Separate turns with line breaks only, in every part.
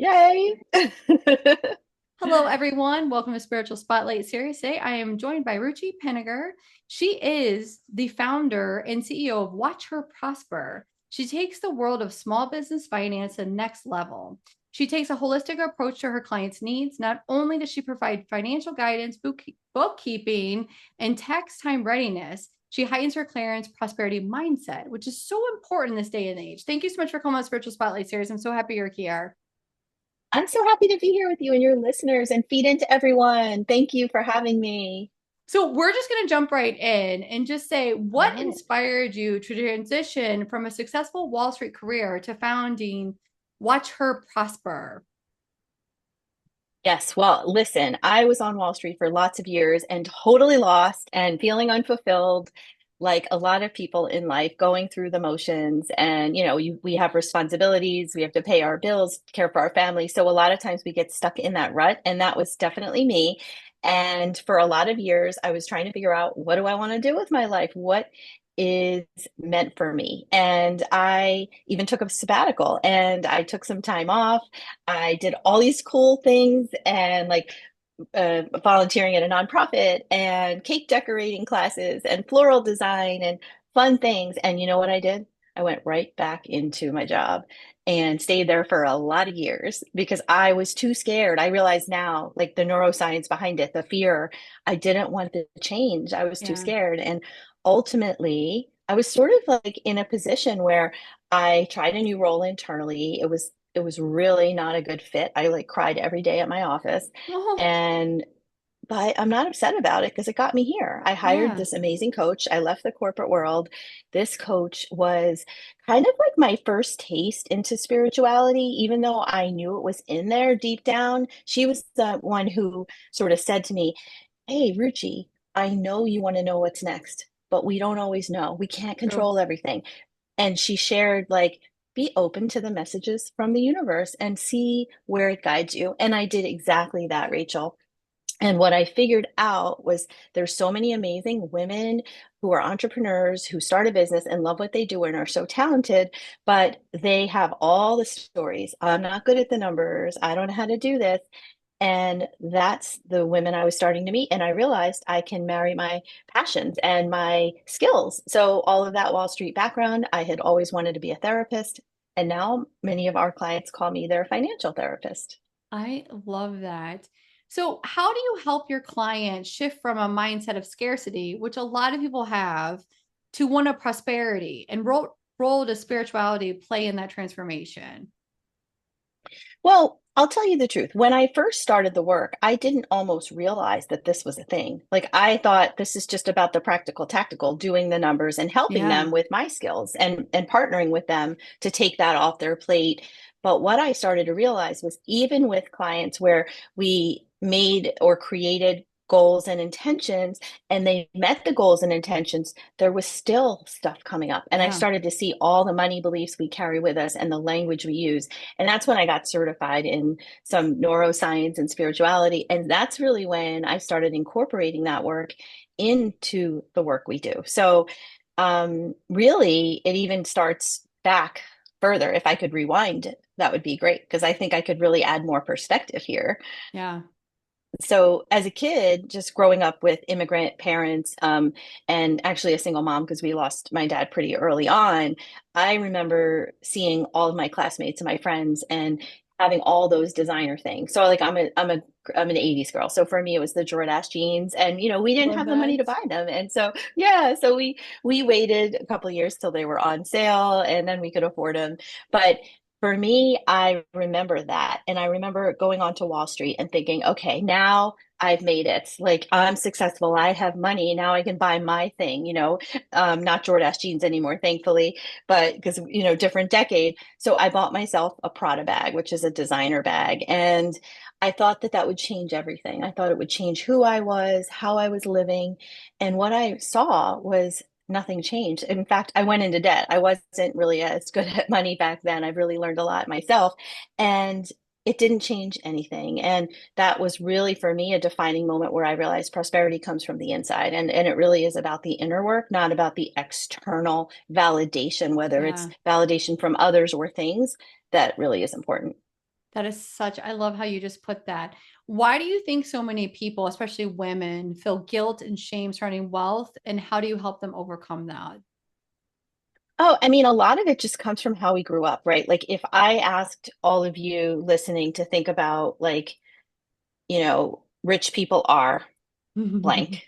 Yay.
Hello, everyone. Welcome to Spiritual Spotlight Series. Today, I am joined by Ruchi Pinniger. She is the founder and CEO of Watch Her Prosper. She takes the world of small business finance to the next level. She takes a holistic approach to her clients' needs. Not only does she provide financial guidance, bookkeeping, and tax time readiness, she heightens her clients' prosperity mindset, which is so important in this day and age. Thank you so much for coming on Spiritual Spotlight Series. I'm so happy you're here.
I'm so happy to be here with you and your listeners and feed into everyone. Thank you for having me.
So we're just going to jump right in and just say
All
what
right.
inspired you to transition from a successful Wall Street career to founding Watch Her Prosper.
Yes. Well, listen, I was on Wall Street for lots of years and totally lost and feeling unfulfilled, like a lot of people in life going through the motions. And, we have responsibilities, we have to pay our bills, care for our family. So a lot of times we get stuck in that rut. And that was definitely me. And for a lot of years, I was trying to figure out, what do I want to do with my life? What is meant for me? And I even took a sabbatical and I took some time off. I did all these cool things and like volunteering at a nonprofit and cake decorating classes and floral design and fun things. And you know what I did? I went right back into my job and stayed there for a lot of years because I was too scared. I realize now, like the neuroscience behind it, the fear, I didn't want to change. I was too
Yeah.
scared. And ultimately, I was sort of like in a position where I tried a new role internally. It was really not a good fit. I like cried every day at my office.
Oh,
And but I'm not upset about it because it got me here. I hired
yeah.
this amazing coach. I left the corporate world. This coach was kind of like my first taste into spirituality, even though I knew it was in there deep down. She was the one who sort of said to me, "Hey, Ruchi, I know you want to know what's next, but we don't always know. We can't
True.
control everything." And she shared, like, be open to the messages from the universe and see where it guides you. And I did exactly that, Rachel. And what I figured out was there's so many amazing women who are entrepreneurs who start a business and love what they do and are so talented, but they have all the stories. I'm not good at the numbers. I don't know how to do this. And that's the women I was starting to meet. And I realized I can marry my passions and my skills. So, all of that Wall Street background, I had always wanted to be a therapist. And now many of our clients call me their financial therapist.
I love that. So, how do you help your clients shift from a mindset of scarcity, which a lot of people have, to one of prosperity? And role does spirituality play in that transformation?
Well, I'll tell you the truth. When I first started the work, I didn't almost realize that this was a thing. Like, I thought this is just about the practical, tactical, doing the numbers and helping them
Yeah.
with my skills and partnering with them to take that off their plate. But what I started to realize was even with clients where we made or created goals and intentions and they met the goals and intentions, there was still stuff coming up. And I
Yeah.
started to see all the money beliefs we carry with us and the language we use. And that's when I got certified in some neuroscience and spirituality. And that's really when I started incorporating that work into the work we do. So, really, it even starts back further. If I could rewind, that would be great because I think I could really add more perspective here.
Yeah.
So, as a kid, just growing up with immigrant parents, and actually a single mom because we lost my dad pretty early on, I remember seeing all of my classmates and my friends and having all those designer things. So, like, I'm an '80s girl. So for me, it was the Jordache jeans, and we didn't
Love
have the money to
that.
buy them, and so yeah, so we waited a couple of years till they were on sale, and then we could afford them. But for me, I remember that. And I remember going onto Wall Street and thinking, okay, now I've made it. Like, I'm successful. I have money. Now I can buy my thing, not Jordache jeans anymore, thankfully, but because, different decade. So I bought myself a Prada bag, which is a designer bag. And I thought that that would change everything. I thought it would change who I was, how I was living. And what I saw was nothing changed. In fact, I went into debt. I wasn't really as good at money back then. I really learned a lot myself. And it didn't change anything. And that was really for me a defining moment where I realized prosperity comes from the inside. And it really is about the inner work, not about the external validation, whether it's
Yeah.
validation from others or things. That really is important.
That is such, I love how you just put that. Why do you think so many people, especially women, feel guilt and shame surrounding wealth? And how do you help them overcome that?
Oh, I mean, a lot of it just comes from how we grew up, right? Like if I asked all of you listening to think about like, rich people are blank,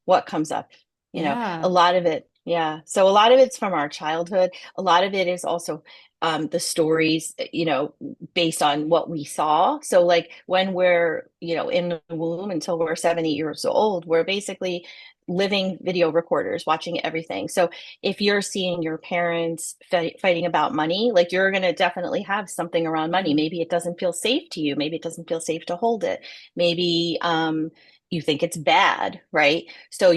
what comes up, a
Yeah.
lot of it. Yeah. So a lot of it's from our childhood. A lot of it is also the stories, based on what we saw. So like when we're, in the womb until we're 7, 8 years old, we're basically living video recorders watching everything. So if you're seeing your parents fighting about money, like you're going to definitely have something around money.
Yeah.
Maybe it doesn't feel safe to you. Maybe it doesn't feel safe to hold it. Maybe you think it's bad, right? So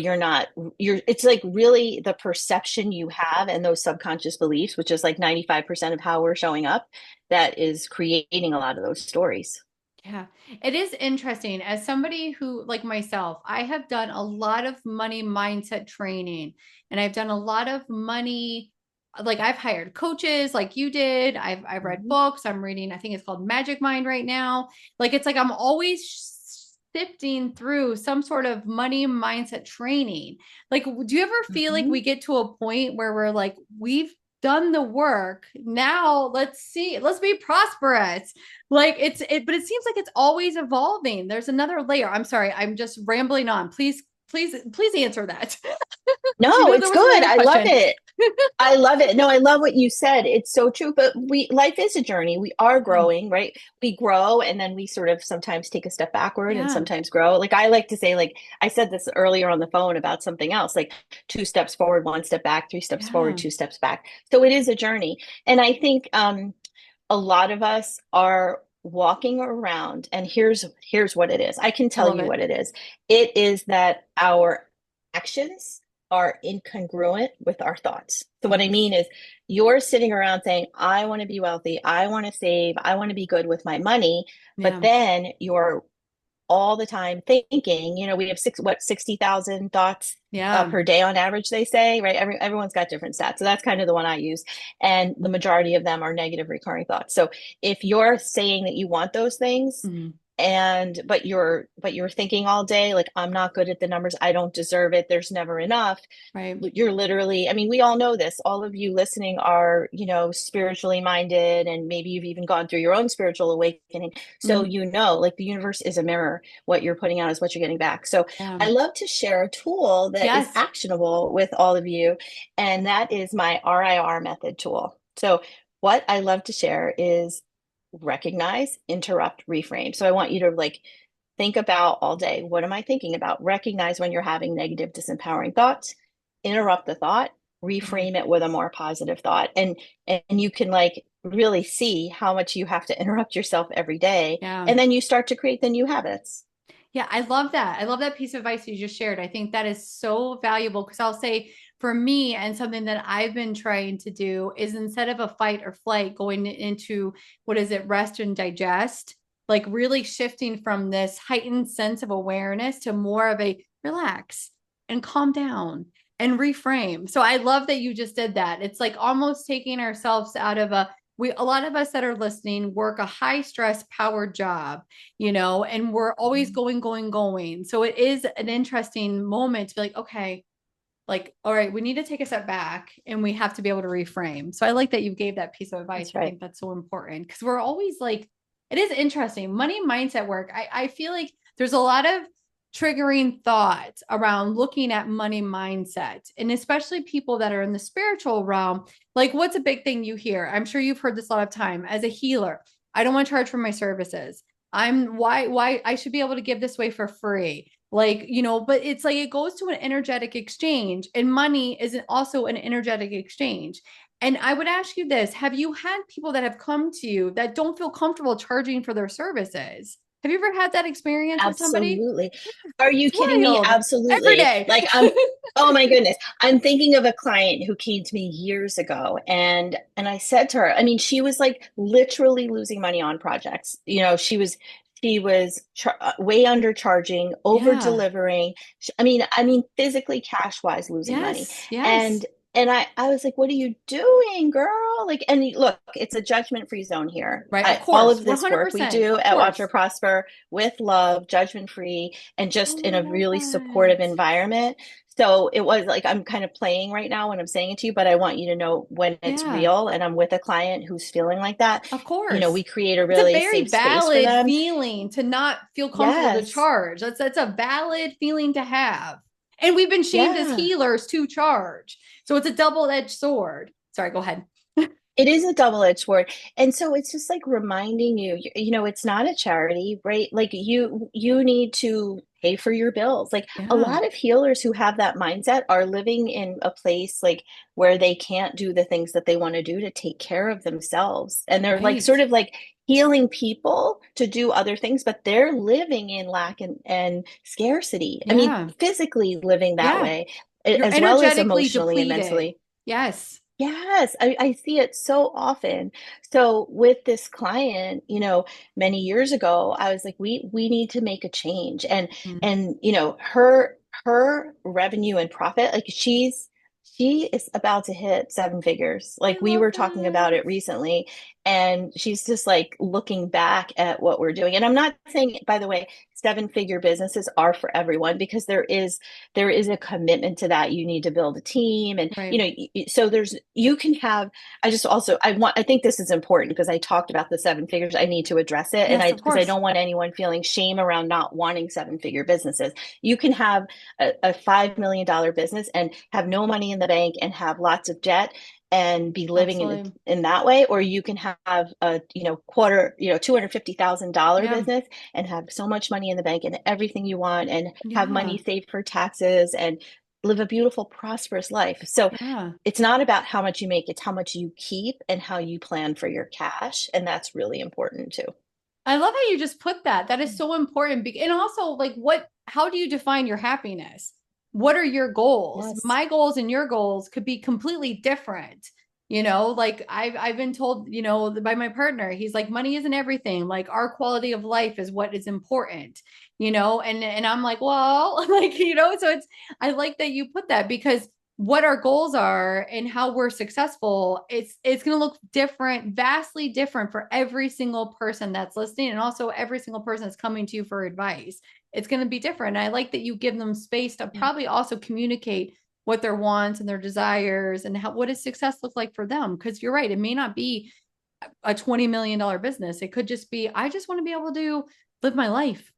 it's like really the perception you have and those subconscious beliefs, which is like 95% of how we're showing up, that is creating a lot of those stories.
Yeah, it is interesting. As somebody who, like myself, I have done a lot of money mindset training and I've done a lot of money, like I've hired coaches like you did. I've read
Mhm.
books. I'm reading, I think it's called Magic Mind right now. Like it's like I'm always sifting through some sort of money mindset training. Like, do you ever feel like we
Mhm.
get to a point where we're like, we've done the work. Now let's see, let's be prosperous. Like but it seems like it's always evolving. There's another layer. I'm sorry, I'm just rambling on. Please answer that. You
No,
know, there
it's
was
good.
another
I love
question.
it. I love it. No, I love what you said. It's so true. But life is a journey. We are
Yeah.
growing, right? We grow and then we sort of sometimes take a step backward and
Yeah.
sometimes grow. Like I like to say, like I said this earlier on the phone about something else, like 2 steps forward, 1 step back, 3 steps forward,
Yeah.
2 steps back. So it is a journey. And I think a lot of us are walking around and here's what it is. I can
I
tell
love
you
it.
what it is. It is that our actions are incongruent with our thoughts. So what I mean
Yes.
is you're sitting around saying, I want to be wealthy, I want to save, I want to be good with my money, but
Yeah.
then you're all the time thinking, we have 60,000 thoughts
Yeah.
per day on average, they say, right? Everyone's got different stats. So that's kind of the one I use. And the majority of them are negative recurring thoughts. So if you're saying that you want those things,
Mhm.
but you're thinking all day like I'm not good at the numbers, I don't deserve it, there's never enough,
Right.
you're literally, I mean, we all know this. All of you listening are, spiritually minded, and maybe you've even gone through your own spiritual awakening. So,
Mhm.
like the universe is a mirror. What you're putting out is what you're getting back. So,
Yeah.
I love to share a tool that is
Yes.
actionable with all of you, and that is my RIR method tool. So, what I love to share is recognize, interrupt, reframe. So, I want you to like think about all day, what am I thinking about? Recognize when you're having negative, disempowering thoughts, interrupt the thought,
Yeah.
reframe it with a more positive thought. And you can like really see how much you have to interrupt yourself every day.
Yeah.
And then you start to create the new habits.
Yeah, I love that. I love that piece of advice you just shared. I think that is so valuable because I'll say for me, and something that I've been trying to do is instead of a fight or flight, going into what is it, rest and digest, like really shifting from this heightened sense of awareness to more of a relax and calm down and reframe. So I love that you just did that. It's like almost taking ourselves out of a lot of us that are listening work a high stress powered job, and we're always going, going, going. So it is an interesting moment to be like, okay, like, all right, we need to take a step back and we have to be able to reframe. So I like that you gave that piece of advice.
That's
I
right.
think that's so important because we're always like, it is interesting. Money mindset work. I feel like there's a lot of triggering thoughts around looking at money mindset, and especially people that are in the spiritual realm. Like, what's a big thing you hear? I'm sure you've heard this a lot of time as a healer. I don't want to charge for my services. Why I should be able to give this away for free. Like, but it's like it goes to an energetic exchange, and money is also an energetic exchange. And I would ask you this, have you had people that have come to you that don't feel comfortable charging for their services? Have you ever had that experience with somebody?
Absolutely. Are you
It's
kidding me?
wild. Every
Absolutely.
day.
Like oh my goodness. I'm thinking of a client who came to me years ago, and I said to her, I mean, she was like literally losing money on projects. She was way undercharging, over
Yeah.
delivering. I mean physically cash wise losing money.
Yes.
And
Yes.
I was like, what are you doing, girl? Like, and look, it's a judgment-free zone here.
Right. Of
All
course.
of this work we
100%.
do
Of
at Watch Her
course.
Prosper with love, judgment-free, and just
Oh,
in
I
a
love
really supportive
that.
environment. So it was like I'm kind of playing right now when I'm saying it to you, but I want you to know when it's
Yeah.
real and I'm with a client who's feeling like that,
Of
we
course.
create a
It's a
really
very
safe space for
valid
them.
feeling to not feel comfortable to
Yes.
charge. That's a valid feeling to have. And we've been shamed as
Yeah.
healers to charge. So it's a double-edged sword. Sorry, go ahead.
It is a double-edged sword. And so it's just like reminding you, it's not a charity, right? Like you need to pay for your bills. Like a
Yeah.
lot of healers who have that mindset are living in a place like where they can't do the things that they want to do to take care of themselves. And they're like
Right.
sort of like healing people to do other things, but they're living in lack and scarcity. I mean,
Yeah.
physically living that
Yeah.
way,
You're
as well as
energetically
emotionally and
depleted.
mentally.
Yes.
Yes, I see it so often. So with this client, many years ago, I was like, we need to make a change.
Mm.
And her revenue and profit, like she is about to hit seven figures.
I
Like we
love
were talking about
that.
it recently, and she's just like looking back at what we're doing. And I'm not saying, by the way, seven-figure businesses are for everyone because there is a commitment to that. You need to build a team and
Right.
so you can have. I think this is important because I talked about the seven figures. I need to address it, and
Yes,
I
of
because I
course.
don't want anyone feeling shame around not wanting seven-figure businesses. You can have a $5 million business and have no money in the bank and have lots of debt and be living
Absolutely.
in that way, or you can have a $250,000
Yeah.
business and have so much money in the bank and everything you want and have money
Yeah.
saved for taxes and live a beautiful, prosperous life. So
Yeah.
it's not about how much you make, it's how much you keep and how you plan for your cash. And that's really important too.
I love how you just put that. That is so important. And also, like, how do you define your happiness? What are your goals?
Yes.
My goals and your goals could be completely different. Like I've been told, by my partner, he's like, money isn't everything. Like our quality of life is what is important, and I'm like, well, like, so I like that you put that because what our goals are and how we're successful, it's going to look different, vastly different for every single person that's listening and also every single person that's coming to you for advice. It's going to be different. And I like that you give them space to
Yeah.
probably also communicate what their wants and their desires and what does success look like for them, because you're right, it may not be a $20 million business. It could just be, I just want to be able to live my life.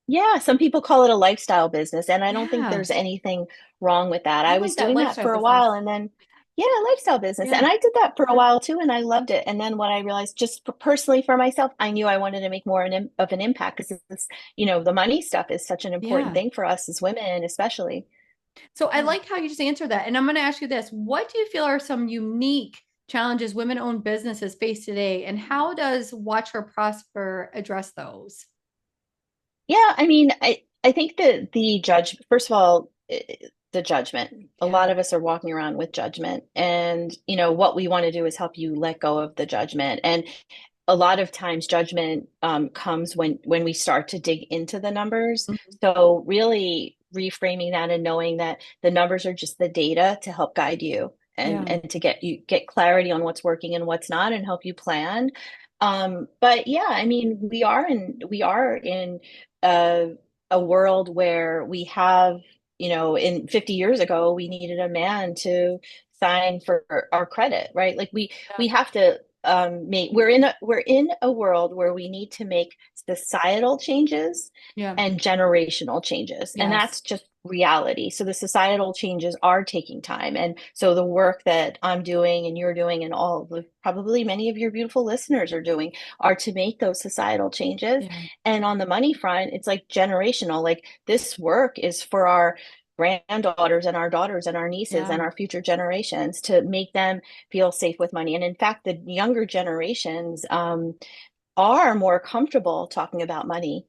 Yeah, some people call it a lifestyle business, and I don't think
Yeah.
there's anything wrong with that.
I
I was
like that
doing that
lifestyle
for a while,
business.
and then, yeah, lifestyle business.
Yeah.
And I did that for a while too, and I loved it. And then when I realized, just personally for myself, I knew I wanted to make more of an impact because the money stuff is such an important
Yeah.
thing for us as women, especially.
So I
Yeah.
like how you just answered that. And I'm going to ask you this. What do you feel are some unique challenges women-owned businesses face today? And how does Watch Her Prosper address those?
Yeah, I mean, I think that the judge, first of all, the judgment. A
Yeah.
lot of us are walking around with judgment, and what we want to do is help you let go of the judgment. And a lot of times, judgment comes when we start to dig into the numbers.
Mhm.
So really reframing that and knowing that the numbers are just the data to help guide you and
Yeah.
and to get clarity on what's working and what's not and help you plan. But yeah, I mean, we are in a, a world where we have, in 50 years ago, we needed a man to sign for our credit, right? Like
Yeah.
we have to we're in a world where we need to make societal changes
Yeah.
and generational changes, and
Yes.
that's just reality. So the societal changes are taking time, and so the work that I'm doing and you're doing and all of probably many of your beautiful listeners are doing are to make those societal changes.
Yeah.
And on the money front, it's like generational. Like this work is for our granddaughters and our daughters and our nieces
Yeah.
and our future generations to make them feel safe with money. And in fact, the younger generations are more comfortable talking about money.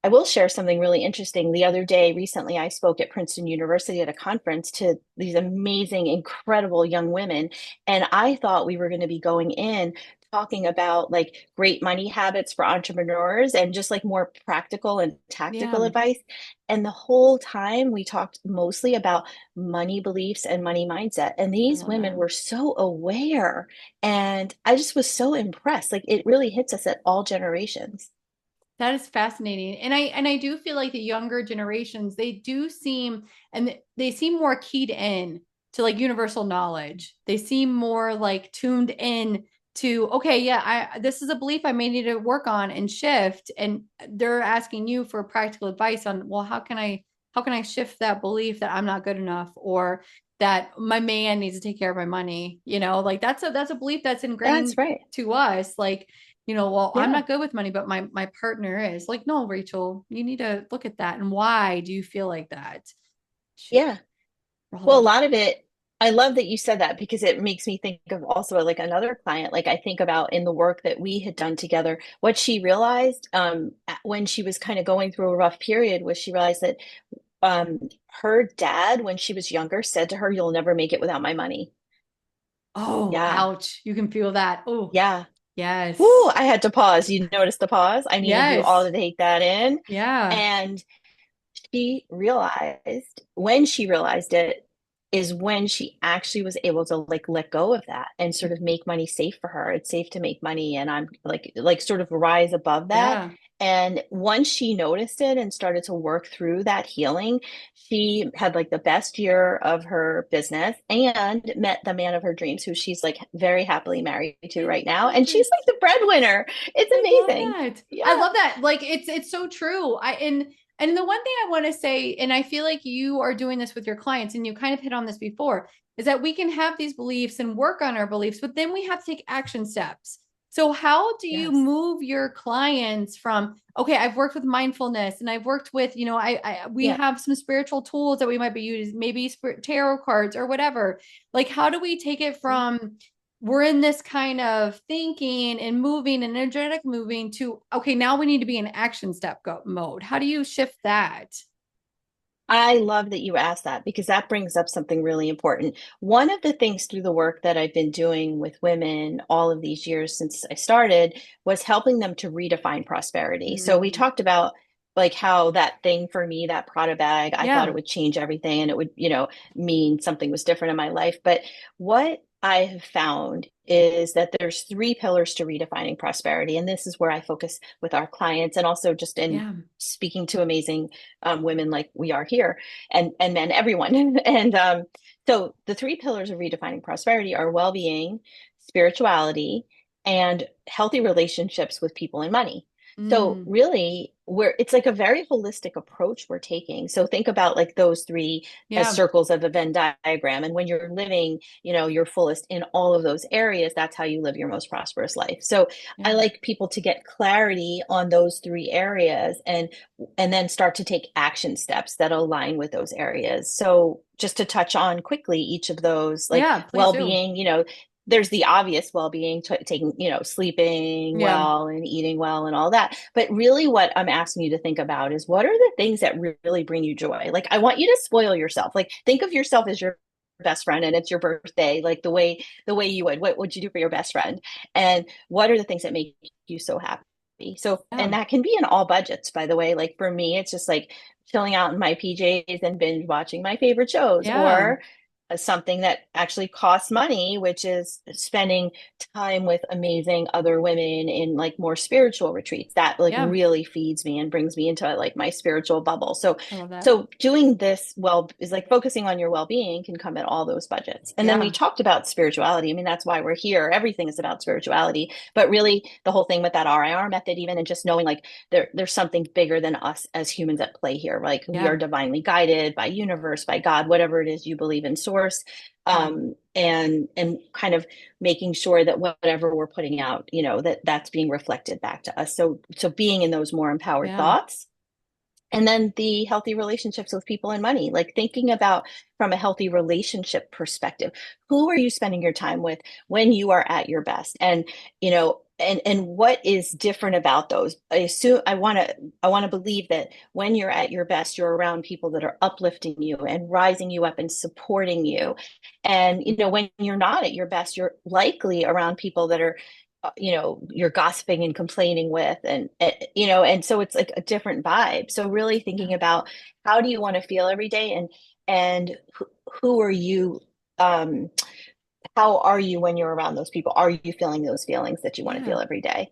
I will share something really interesting. The other day, recently, I spoke at Princeton University at a conference to these amazing, incredible young women. And I thought we were going to be going in talking about like great money habits for entrepreneurs and just like more practical and tactical
Yeah,
advice. And the whole time we talked mostly about money beliefs and money mindset. And
I
these
love
women
that.
were so aware. And I just was so impressed. Like it really hits us at all generations.
That is fascinating. And I do feel like the younger generations, they do seem and they seem more keyed in to like universal knowledge. They seem more like tuned in to, okay, yeah, I this is a belief I may need to work on and shift. And they're asking you for practical advice on, well, how can I shift that belief that I'm not good enough or that my man needs to take care of my money? Like that's a belief that's
That's
ingrained
right.
to us. Like well, I'm
Yeah.
not good with money, but my partner is. Like, no, Rachel, you need to look at that. And why do you feel like that?
Yeah. Well, a
Brother.
lot of it, I love that you said that because it makes me think of also like another client. Like I think about in the work that we had done together, what she realized when she was kind of going through a rough period was she realized that her dad, when she was younger, said to her, "You'll never make it without my money."
Oh,
Yeah.
ouch. You can feel that. Oh,
Yeah. Woo,
yes.
I had to pause. You noticed the pause? I needed you all
Yes.
to take that in.
Yeah.
And she realized when she realized it is when she actually was able to like let go of that and sort of make money safe for her. It's safe to make money and I'm like sort of rise above that.
Yeah.
And once she noticed it and started to work through that healing, she had like the best year of her business and met the man of her dreams, who she's like very happily married to
I
right now.
love
And she's
it.
like the breadwinner. It's
I love
amazing.
that. I
Yeah.
love that. Like it's so true. And the one thing I want to say, and I feel like you are doing this with your clients, and you kind of hit on this before, is that we can have these beliefs and work on our beliefs, but then we have to take action steps. So how do you
Yes.
move your clients from, okay, I've worked with mindfulness and I've worked with, we
Yeah.
have some spiritual tools that we might be using, maybe tarot cards or whatever. Like, how do we take it
Yeah.
from we're in this kind of thinking and moving and energetic moving to okay, now we need to be in action step mode. How do you shift that?
I love that you asked that because that brings up something really important. One of the things through the work that I've been doing with women all of these years since I started was helping them to redefine prosperity. So we
Mm,
talked about like how that thing for me, that Prada bag, I thought it
yeah.
would change everything and it would, mean something was different in my life. But what I have found is that there's three pillars to redefining prosperity. And this is where I focus with our clients and also just in
Yeah.
speaking to amazing women like we are here and men, everyone. And so the three pillars of redefining prosperity are well-being, spirituality, and healthy relationships with people and money. So
Mm,
really, it's like a very holistic approach we're taking. So think about like those three as
yeah.
circles of a Venn diagram. And when you're living, your fullest in all of those areas, that's how you live your most prosperous life. So I
Yeah.
like people to get clarity on those three areas and then start to take action steps that align with those areas. So just to touch on quickly each of those, like
Yeah, please do.
well-being, there's the obvious well-being, taking, sleeping
Yeah.
well and eating well and all that. But really what I'm asking you to think about is what are the things that really bring you joy? Like I want you to spoil yourself. Like think of yourself as your best friend and it's your birthday, like the way you would. What would you do for your best friend? And what are the things that make you so happy? So,
Yeah.
and that can be in all budgets, by the way. Like for me, it's just like chilling out in my PJs and binge watching my favorite shows,
Yeah.
or something that actually costs money, which is spending time with amazing other women in like more spiritual retreats. That like
Yeah.
really feeds me and brings me into like my spiritual bubble. So,
I love that.
so doing this well is like focusing on your well-being can come at all those budgets. And then we
Yeah.
talked about spirituality. I mean, that's why we're here. Everything is about spirituality, but really the whole thing with that RIR method, even and just knowing like there's something bigger than us as humans at play here. Like we are
Yeah.
divinely guided by universe, by God, whatever it is you believe in source.
Yeah.
And kind of making sure that whatever we're putting out, that's being reflected back to us. So being in those more empowered
Yeah.
thoughts, and then the healthy relationships with people and money, like thinking about from a healthy relationship perspective, who are you spending your time with when you are at your best? And what is different about those? I want to believe that when you're at your best, you're around people that are uplifting you and rising you up and supporting you. And when you're not at your best, you're likely around people that are you're gossiping and complaining with, and so it's like a different vibe. So really thinking
Yeah.
about how do you want to feel every day, and who are you, um how are you when you're around those people? Are you feeling those feelings that you want to
Yeah.
feel every day?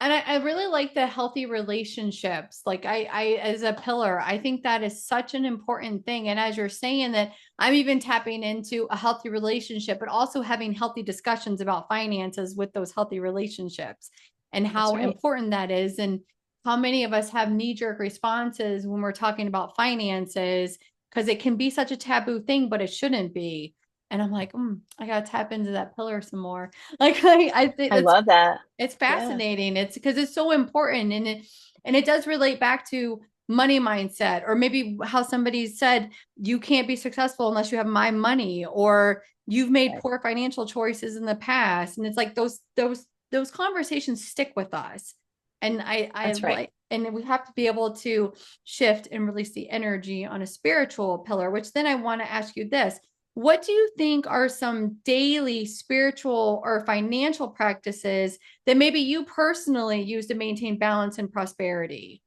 And I really like the healthy relationships. Like as a pillar, I think that is such an important thing. And as you're saying that, I'm even tapping into a healthy relationship, but also having healthy discussions about finances with those healthy relationships and
That's
how
right.
important that is. And how many of us have knee-jerk responses when we're talking about finances, because it can be such a taboo thing, but it shouldn't be. And I'm like, I gotta tap into that pillar some more. Like I think
I
that's
love that.
it's
Yeah.
fascinating. It's because it's so important, and it does relate back to money mindset, or maybe how somebody said you can't be successful unless you have my money, or you've made
Right.
poor financial choices in the past. And it's like those conversations stick with us. And I
That's right.
like, and we have to be able to shift and release the energy on a spiritual pillar, which then I want to ask you this. What do you think are some daily spiritual or financial practices that maybe you personally use to maintain balance and prosperity?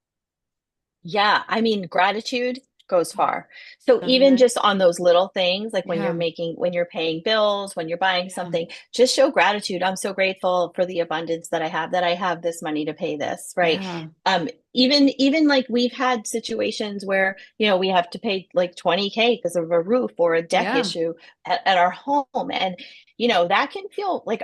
Yeah, I mean, gratitude goes
Oh,
far. So
doesn't
even
it?
just on those little things, like
Yeah.
when you're paying bills, when you're buying
Yeah.
something, just show gratitude. I'm so grateful for the abundance that I have this money to pay this, right?
Yeah.
Even like we've had situations where, we have to pay like 20K because of a roof or a deck
Yeah.
issue at our home. And, that can feel like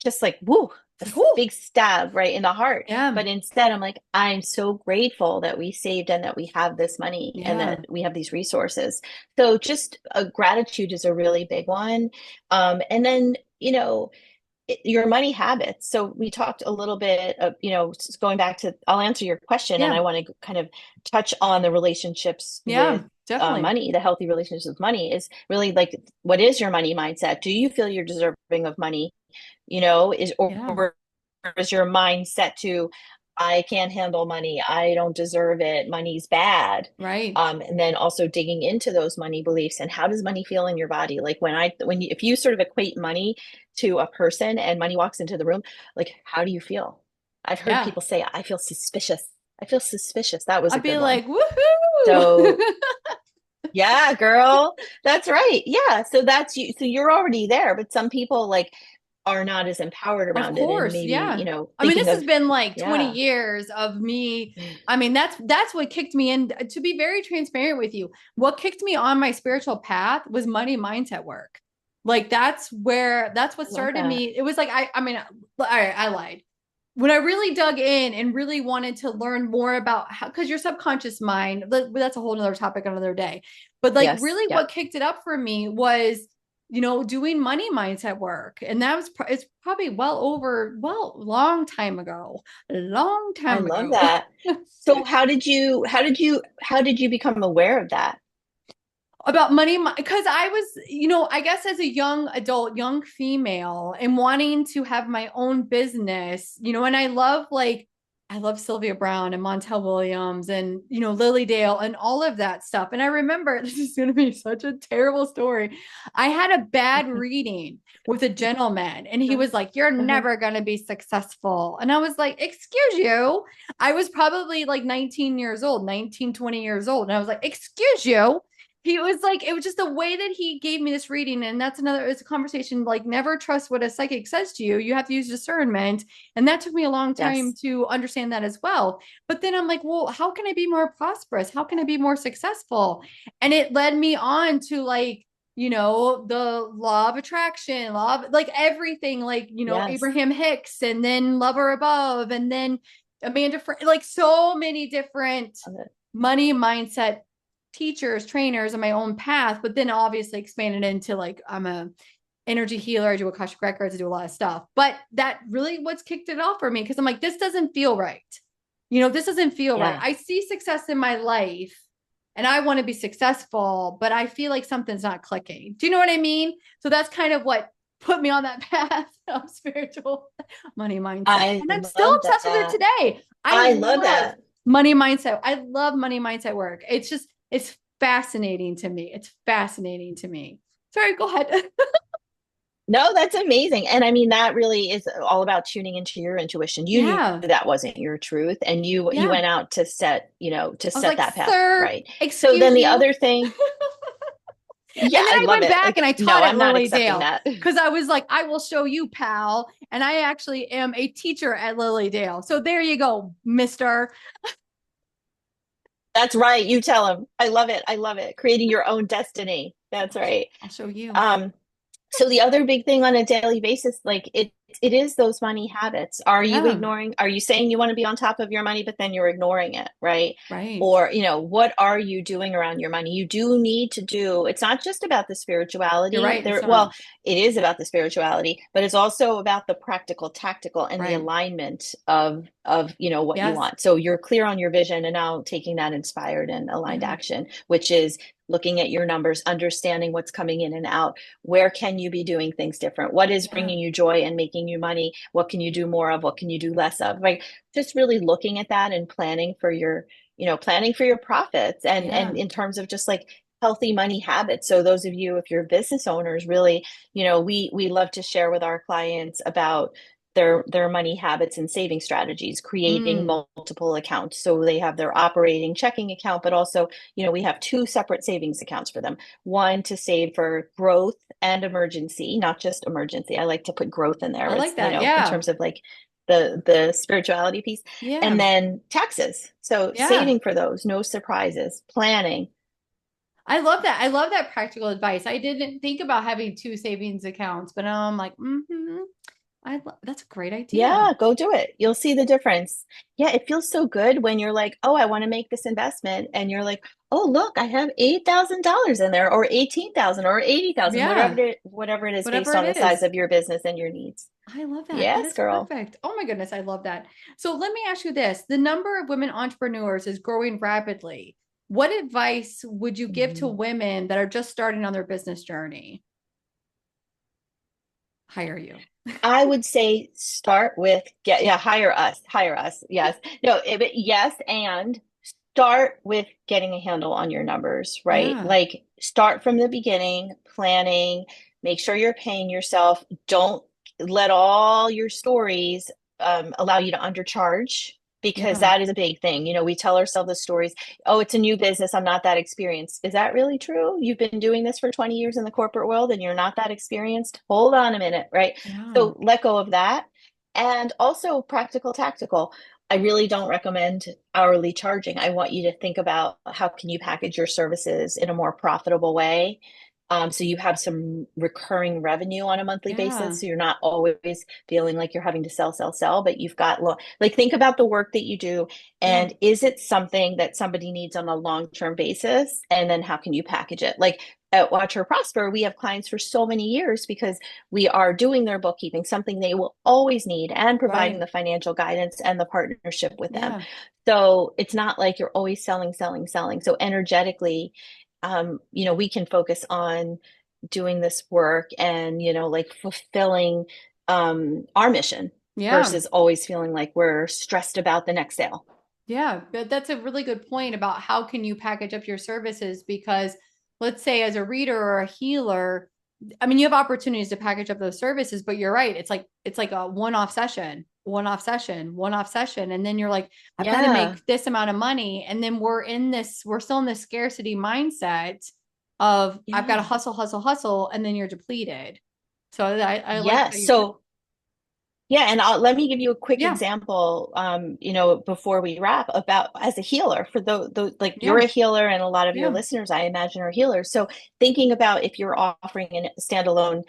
just like, woo,
It's like, whoo.
big stab right in the heart.
Yeah.
But instead, I'm like, I'm so grateful that we saved and that we have this money and
Yeah.
that we have these resources. So just gratitude is a really big one. And then, your money habits. So we talked a little bit of, just going back to, I'll answer your question, and
Yeah.
I want to kind of touch on the relationships with
Yeah. Definitely.
money. The healthy relationships with money is really like, what is your money mindset? Do you feel you're deserving of money?
Yeah.
Or is your mind set to, I can't handle money, I don't deserve it, money's bad?
Right.
And then also digging into those money beliefs, and how does money feel in your body? Like if you sort of equate money to a person and money walks into the room, like how do you feel? I've heard
Yeah.
people say, I feel suspicious. I feel suspicious. That was a
I'd be
good one.
like, woohoo.
So yeah, girl. That's right. Yeah. So that's you. So you're already there, but some people like are not as empowered
Of
around it, and
course,
maybe,
yeah. I mean,
thinking
this has
of,
been like 20
yeah.
years of me. I mean, that's what kicked me in. To be very transparent with you, what kicked me on my spiritual path was money mindset work. Like that's what
I love
started
that.
me. It was like I mean, all right, I lied. When I really dug in and really wanted to learn more about how, because your subconscious mind, that's a whole nother topic another day. But like
Yes.
really
Yeah.
what kicked it up for me was, doing money mindset work. And that was, it's probably long time ago, a long
I
time
love
ago.
that. So how did you become aware of that?
About money, because I was, I guess as a young adult, young female, and wanting to have my own business, and I love Sylvia Brown and Montel Williams and Lily Dale and all of that stuff. And I remember, this is going to be such a terrible story. I had a bad reading with a gentleman, and he was like, "You're
Uh-huh.
never going to be successful." And I was like, "Excuse you." I was probably like 19 years old, 19, 20 years old. And I was like, "Excuse you." He was like, it was just the way that he gave me this reading. And that's it's a conversation like, never trust what a psychic says to you. You have to use discernment. And that took me a long time
Yes.
to understand that as well. But then I'm like, well, how can I be more prosperous? How can I be more successful? And it led me on to like, the law of attraction, law of like everything, like,
Yes.
Abraham Hicks, and then Lover Above, and then like so many different
Love it.
money mindset teachers, trainers on my own path, but then obviously expanded into like I'm a energy healer, I do Akashic records, I do a lot of stuff. But that really what's kicked it off for me, because I'm like, this doesn't feel right. This doesn't feel right.
Yeah.
I see success in my life and I want to be successful, but I feel like something's not clicking. Do you know what I mean? So that's kind of what put me on that path of spiritual money mindset.
I
And I'm still
love
obsessed with it
that.
today. I
I love
love
that.
money mindset. I love money mindset work. It's fascinating to me. It's fascinating to me. Sorry, go ahead.
No, that's amazing. And I mean, that really is all about tuning into your intuition. You knew
Yeah.
that wasn't your truth, and you
Yeah.
went out to set, to
I was
set
like,
that path
sir,
right. So then
excuse
the
you.
other thing, yeah,
And then
I
I
love
went
it.
back and
Like,
I
no,
taught at
I'm not accepting
Lilydale
that.
because I was like, I will show you, pal. And I actually am a teacher at Lilydale. So there you go, mister.
That's right. You tell him. I love it. I love it. Creating your own destiny. That's right.
I'll show you.
Um, So the other big thing on a daily basis, like it is those money habits.
Yeah.
Are you saying you want to be on top of your money, but then you're ignoring it, right?
Right.
Or, what are you doing around your money? You do need to do, it's not just about the
You're
spirituality
right. It's
there.
not.
Well, it is about the spirituality, but it's also about the practical, tactical, and the
Right.
alignment of what you
Yes.
want. So you're clear on your vision and now taking that inspired and aligned
Yeah.
action, which is looking at your numbers, understanding what's coming in and out. Where can you be doing things different? What is
Yeah.
bringing you joy and making you money? What can you do more of? What can you do less of? Like just really looking at that and planning for your profits and
Yeah.
in terms of just like healthy money habits. So those of you, if you're business owners, really, we love to share with our clients about their money habits and saving strategies, creating
Mm.
multiple accounts. So they have their operating checking account, but also, we have two separate savings accounts for them. One to save for growth and emergency, not just emergency. I like to put growth in there.
I
It's,
like that.
in
Yeah.
terms of like the spirituality piece. And
Yeah.
then taxes. So
Yeah.
saving for those, no surprises, planning.
I love that. I love that practical advice. I didn't think about having two savings accounts, but now I'm like, that's a great idea.
Yeah, go do it. You'll see the difference. Yeah, it feels so good when you're like, oh, I want to make this investment. And you're like, oh, look, I have $8,000 in there, or 18,000 or 80,000,
Yeah.
whatever it is based
Whatever
on
it
the size
is.
of your business and your needs.
I love that. That
Yes,
is
girl.
perfect. Oh my goodness, I love that. So let me ask you this. The number of women entrepreneurs is growing rapidly. What advice would you give to
Mhm.
women that are just starting on their business journey? Hire you.
I would say start with hire us. Yes. No, yes, and start with getting a handle on your numbers, right?
Yeah.
Like start from the beginning, planning, make sure you're paying yourself. Don't let all your stories allow you to undercharge because
Yeah.
that is a big thing. We tell ourselves the stories, oh, it's a new business. I'm not that experienced. Is that really true? You've been doing this for 20 years in the corporate world and you're not that experienced? Hold on a minute, right?
Yeah.
So let go of that. And also practical, tactical. I really don't recommend hourly charging. I want you to think about how can you package your services in a more profitable way. So you have some recurring revenue on a monthly
Yeah.
basis. So you're not always feeling like you're having to sell, but you've got like think about the work that you do
Yeah.
and is it something that somebody needs on a long-term basis? And then how can you package it? Like at Watch Her Prosper, we have clients for so many years because we are doing their bookkeeping, something they will always need, and providing
Right.
the financial guidance and the partnership with them.
Yeah.
So it's not like you're always selling, selling, selling. So energetically, we can focus on doing this work and, like fulfilling our mission
Yeah.
versus always feeling like we're stressed about the next sale.
Yeah, but that's a really good point about how can you package up your services because let's say as a reader or a healer, I mean you have opportunities to package up those services, but you're right. It's like a one-off session, one-off session, one-off session and then you're like I've got to
Yeah.
make this amount of money and then we're still in this scarcity mindset of I've got to
Yeah.
hustle, hustle, hustle and then you're depleted. So I like how
Yes.
you
So yeah, and let me give you a quick
yeah,
example, before we wrap about as a healer for the like you're
yeah,
a healer and a lot of your
yeah,
listeners, I imagine, are healers. So thinking about if you're offering a standalone,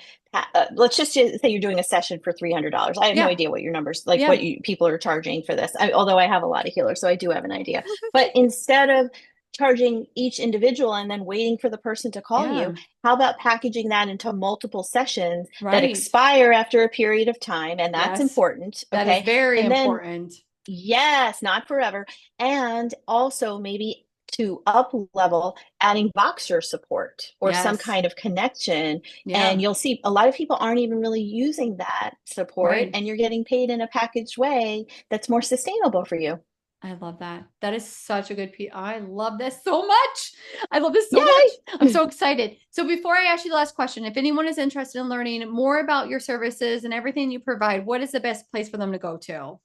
let's just say you're doing a session for $300. I have no
yeah,
idea what your numbers, like
yeah,
what you people are charging for this. Although I have a lot of healers, so I do have an idea. But instead of charging each individual and then waiting for the person to call you,
yeah,
how about packaging that into multiple sessions that
right.
expire after a period of time? And that's
Yes.
important.
That is
Okay.
very
And then,
important.
yes, not forever. And also maybe to up level, adding Voxer support or some
Yes.
kind of connection. And
Yeah.
you'll see a lot of people aren't even really using that support,
Right.
and you're getting paid in a packaged way that's more sustainable for you.
I love that. That is such a good piece. I love this so much. I love this so
Yay!
much. I'm so excited. So before I ask you the last question, if anyone is interested in learning more about your services and everything you provide, what is the best place for them to go to?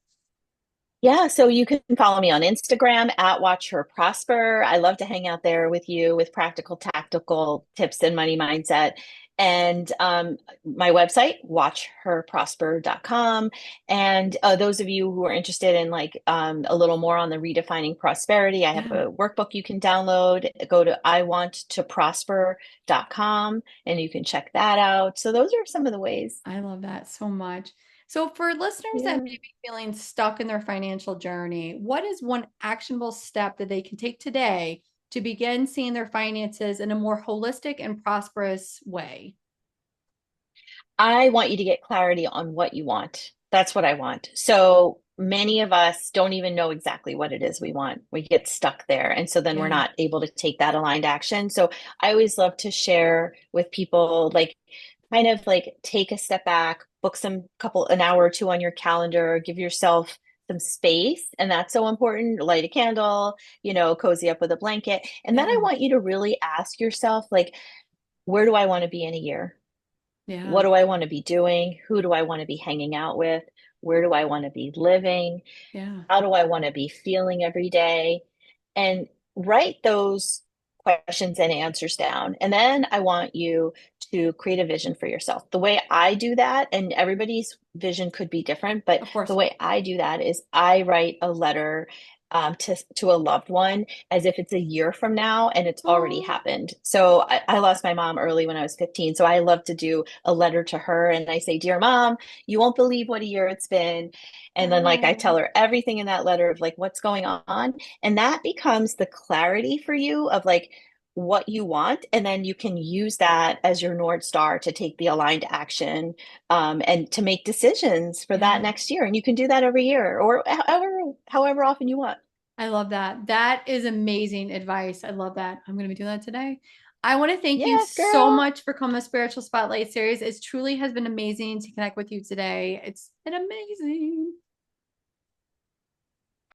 Yeah, so you can follow me on Instagram at Watch Her Prosper. I love to hang out there with you with practical, tactical tips and money mindset. And my website, watchherprosper.com. And those of you who are interested in like a little more on the redefining prosperity, I have
Yeah,
a workbook you can download. Go to iwanttoprosper.com and you can check that out. So those are some of the ways.
I love that so much. So for listeners that
Yeah.
may be feeling stuck in their financial journey, what is one actionable step that they can take today to begin seeing their finances in a more holistic and prosperous way?
I want you to get clarity on what you want. That's what I want. So many of us don't even know exactly what it is we want. We get stuck there. And so then we're
Yeah.
not able to take that aligned action. So I always love to share with people, like, kind of like take a step back, book an hour or two on your calendar, give yourself some space. And that's so important. Light a candle, cozy up with a blanket. And then I
Yeah.
want you to really ask yourself, like, where do I want to be in a year? What
Yeah.
do I want to be doing? Who do I want to be hanging out with? Where do I want to be living?
Yeah.
How do I want to be feeling every day? And write those questions and answers down. And then I want you to create a vision for yourself. The way I do that, and everybody's vision could be different, but
Of
the
course.
way I do that is I write a letter to a loved one as if it's a year from now and it's already
Oh,
happened. So I lost my mom early when I was 15. So I love to do a letter to her and I say, Dear Mom, you won't believe what a year it's been. And then like I
oh,
tell her everything in that letter of like what's going on. And that becomes the clarity for you of like what you want. And then you can use that as your North Star to take the aligned action and to make decisions for that
yeah.
next year. And you can do that every year or however often you want.
I love that. That is amazing advice. I love that. I'm going to be doing that today. I want to thank you
Yes,
so
girl.
much for coming to Spiritual Spotlight series. It truly has been amazing to connect with you today. It's been amazing.